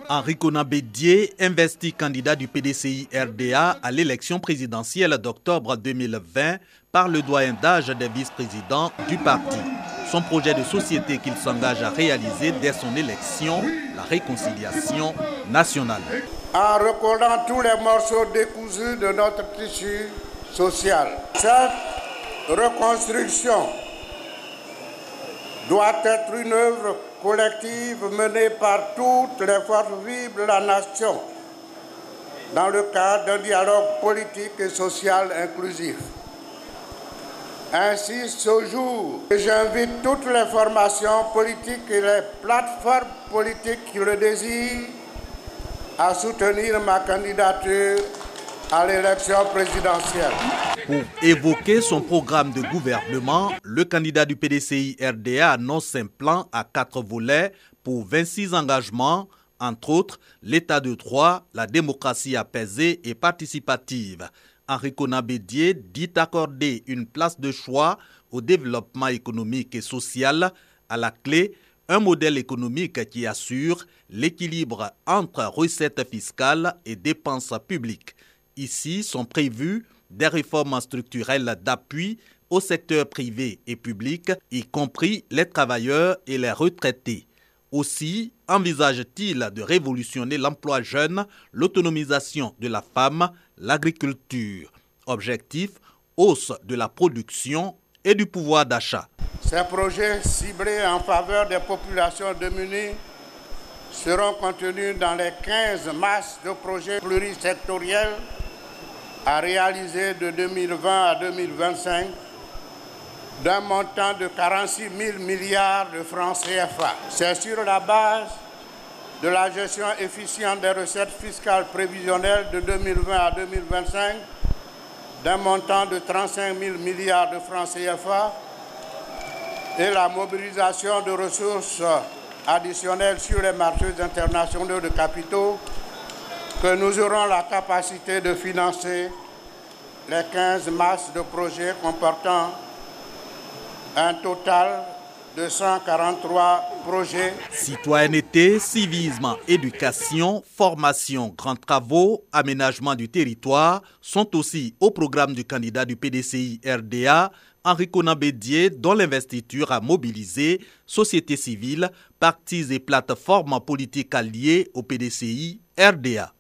Henri Konan Bédié, investi candidat du PDCI RDA à l'élection présidentielle d'octobre 2020 par le doyen d'âge des vice-présidents du parti. Son projet de société qu'il s'engage à réaliser dès son élection, la réconciliation nationale. En recollant tous les morceaux décousus de notre tissu social. Cette reconstruction doit être une œuvre collective menée par toutes les forces vives de la nation dans le cadre d'un dialogue politique et social inclusif. Ainsi, ce jour, j'invite toutes les formations politiques et les plateformes politiques qui le désirent à soutenir ma candidature à l'élection présidentielle. Pour évoquer son programme de gouvernement, le candidat du PDCI RDA annonce un plan à 4 volets pour 26 engagements, entre autres l'état de droit, la démocratie apaisée et participative. Henri Konan Bédié dit accorder une place de choix au développement économique et social. À la clé, un modèle économique qui assure l'équilibre entre recettes fiscales et dépenses publiques. Ici sont prévues des réformes structurelles d'appui au secteur privé et public, y compris les travailleurs et les retraités. Aussi envisage-t-il de révolutionner l'emploi jeune, l'autonomisation de la femme, l'agriculture. Objectif, hausse de la production et du pouvoir d'achat. Ces projets ciblés en faveur des populations démunies seront contenus dans les 15 masses de projets plurisectoriels à réaliser de 2020 à 2025 d'un montant de 46 000 milliards de francs CFA. C'est sur la base de la gestion efficiente des recettes fiscales prévisionnelles de 2020 à 2025 d'un montant de 35 000 milliards de francs CFA et la mobilisation de ressources additionnelles sur les marchés internationaux de capitaux que nous aurons la capacité de financer les 15 masses de projets comportant un total de 143 projets. Citoyenneté, civisme, éducation, formation, grands travaux, aménagement du territoire sont aussi au programme du candidat du PDCI RDA, Henri Konan Bédié, dont l'investiture a mobilisé société civile, partis et plateformes politiques alliés au PDCI RDA.